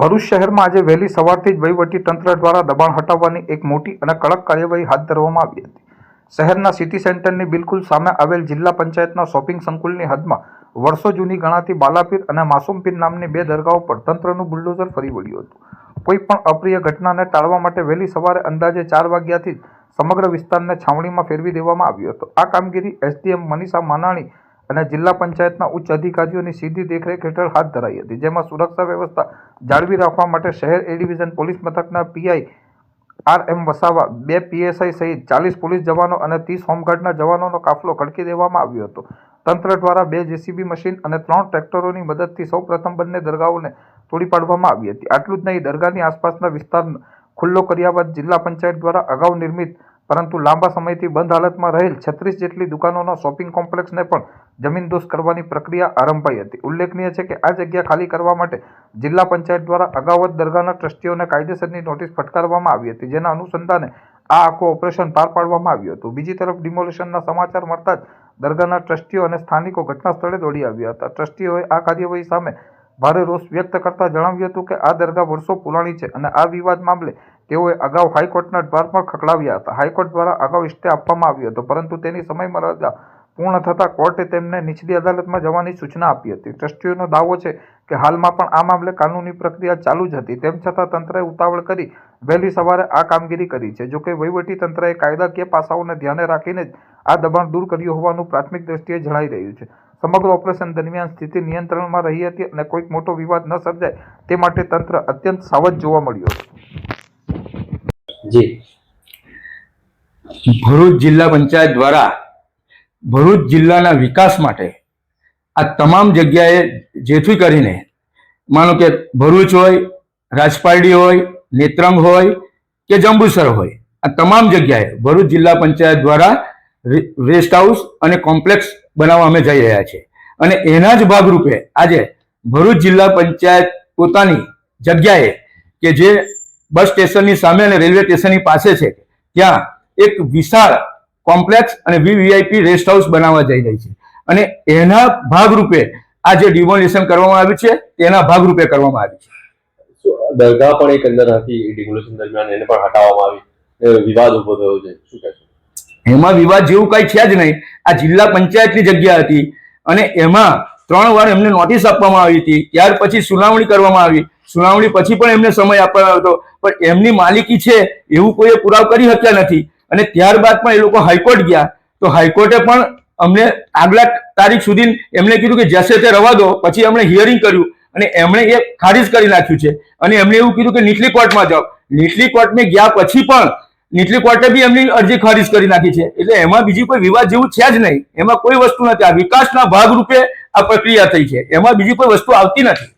ભરૂચ શહેરમાં આજે વહેલી સવારથી જ વહીવટી તંત્ર દ્વારા દબાણ હટાવવાની એક મોટી અને કડક કાર્યવાહી હાથ ધરવામાં આવી હતી. શહેરના સિટી સેન્ટરની બિલકુલ સામે આવેલ જિલ્લા પંચાયતના શોપિંગ સંકુલની હદમાં વર્ષો જૂની ગણાતી બાલાપીર અને માસુમપીર નામની બે દરગાહો પર તંત્રનું બુલડોઝર ફરી વળ્યું હતું. કોઈ પણ અપ્રિય ઘટનાને ટાળવા માટે વહેલી સવારે અંદાજે 4 વાગ્યાથી સમગ્ર વિસ્તારને છાવણીમાં ફેરવી દેવામાં આવ્યો હતો. આ કામગીરી એસડીએમ મનીષા માનાણી અને જિલ્લા પંચાયતના ઉચ્ચ અધિકારીઓની સીધી દેખરેખ હેઠળ હાથ ધરાઈ હતી, જેમાં સુરક્ષા વ્યવસ્થા જાળવી રાખવા માટે શહેર એ ડિવિઝન પોલીસ મથકના પીઆઈ આર.એમ. વસાવા, 2 પીએસઆઈ સહિત 40 પોલીસ જવાનો અને 30 હોમગાર્ડના જવાનોનો કાફલો ખડકી દેવામાં આવ્યો હતો. તંત્ર દ્વારા 2 જેસીબી મશીન અને 3 ટ્રેક્ટરોની મદદથી સૌપ્રથમ બંને દરગાહોને તોડી પાડવામાં આવી હતી. આટલું જ નહીં, દરગાહની આસપાસના વિસ્તારને ખુલ્લો કર્યા બાદ જિલ્લા પંચાયત દ્વારા અગાઉ નિર્મિત પરંતુ લાંબા સમયથી બંધ હાલતમાં રહેલ 36 જેટલી દુકાનોના શોપિંગ કોમ્પ્લેક્સને પણ જમીનદોસ્ત કરવાની પ્રક્રિયા આરંભાઈ હતી. ઉલ્લેખનીય છે કે આ જગ્યા ખાલી કરવા માટે જિલ્લા પંચાયત દ્વારા અગાઉ જ દરગાહના ટ્રસ્ટીઓને કાયદેસરની નોટિસ ફટકારવામાં આવી હતી, જેના અનુસંધાને આ આખું ઓપરેશન પાર પાડવામાં આવ્યું હતું. બીજી તરફ ડિમોલિશનના સમાચાર મળતા જ દરગાહના ટ્રસ્ટીઓ અને સ્થાનિકો ઘટના સ્થળે દોડી આવ્યા હતા. ટ્રસ્ટીઓએ આ કાર્યવાહી સામે ભારે રોષ વ્યક્ત કરતા જણાવ્યું હતું કે આ દરગાહ વર્ષો પુરાણી છે અને આ વિવાદ મામલે તેઓએ અગાઉ હાઈકોર્ટના દ્વાર પણ ખખડાવ્યા હતા. હાઈકોર્ટ દ્વારા અગાઉ સ્ટે આપવામાં આવ્યો હતો, પરંતુ તેની સમયમર્યાદા પૂર્ણ થતાં કોર્ટે તેમને નીચલી અદાલતમાં જવાની સૂચના આપી હતી. ટ્રસ્ટીઓનો દાવો છે કે હાલમાં પણ આ મામલે કાનૂની પ્રક્રિયા ચાલુ જ હતી, તેમ છતાં તંત્રએ ઉતાવળ કરી વહેલી સવારે આ કામગીરી કરી છે. જોકે વહીવટી તંત્રએ કાયદાકીય પાસાઓને ધ્યાને રાખીને જ આ દબાણ દૂર કર્યું હોવાનું પ્રાથમિક દ્રષ્ટિએ જણાઈ રહ્યું છે. સમગ્ર ઓપરેશન દરમિયાન સ્થિતિ નિયંત્રણમાં રહી હતી અને કોઈક મોટો વિવાદ ન સર્જાય તે માટે તંત્ર અત્યંત સાવધ જોવા મળ્યું હતું. જી, ભરૂચ જિલ્લા પંચાયત દ્વારા ભરૂચ જિલ્લાના વિકાસ માટે આ તમામ જગ્યાએ જેથી કરીને માનો કે ભરૂચ હોય, રાજપારડી હોય, નેત્રંગ હોય કે જંબુસર હોય, આ તમામ જગ્યાએ ભરૂચ જિલ્લા પંચાયત દ્વારા રેસ્ટ હાઉસ અને કોમ્પ્લેક્સ બનાવવા અમે જઈ રહ્યા છીએ. અને એના જ ભાગરૂપે આજે ભરૂચ જિલ્લા પંચાયત પોતાની જગ્યાએ કે જે બસ સ્ટેશનની સામે અને રેલવે સ્ટેશનની પાસે છે, ત્યાં એક વિશાળ કોમ્પ્લેક્સ અને વીવીઆઈપી રેસ્ટ હાઉસ બનાવવા જઈ રહી છે. અને એના ભાગરૂપે આ જે ડિમોલિશન કરવામાં આવ્યું છે તેના ભાગરૂપે કરવામાં આવ્યું છે. દરગાહ પણ એક અંદર હતી, ડિમોલિશન દરમિયાન એને પણ હટાવવામાં આવી, વિવાદ ઉભો થયો છે, શું કહેશો? એમાં વિવાદ જેવું કઈ છે જ નહીં. આ જિલ્લા પંચાયતની જગ્યા હતી અને એમાં 3 વાર એમને નોટિસ આપવામાં આવી હતી. ત્યાર પછી સુનાવણી કરવામાં આવી. સુનાવણી પછી પણ એમને સમય આપવામાં આવ્યો હતો, પણ એમની માલિકી છે એવું કોઈએ પુરાવો કરી શક્યા નથી. અને ત્યારબાદ પણ એ લોકો હાઈકોર્ટ ગયા તો હાઈકોર્ટે પણ અમને આગલા તારીખ સુધી એમને કીધું કે જશે તે રવા દો. પછી એમણે હિયરિંગ કર્યું અને એમણે એ ખારિજ કરી નાખ્યું છે. અને એમણે એવું કીધું કે નીચલી કોર્ટમાં જાઓ. નીચલી કોર્ટમાં ગયા પછી પણ નીચલી કોર્ટે બી એમની અરજી ખારિજ કરી નાખી છે. એટલે એમાં બીજી કોઈ વિવાદ જેવું છે જ નહીં. એમાં કોઈ વસ્તુ નથી. આ વિકાસના ભાગરૂપે આ પ્રક્રિયા થઈ છે, એમાં બીજી કોઈ વસ્તુ આવતી નથી.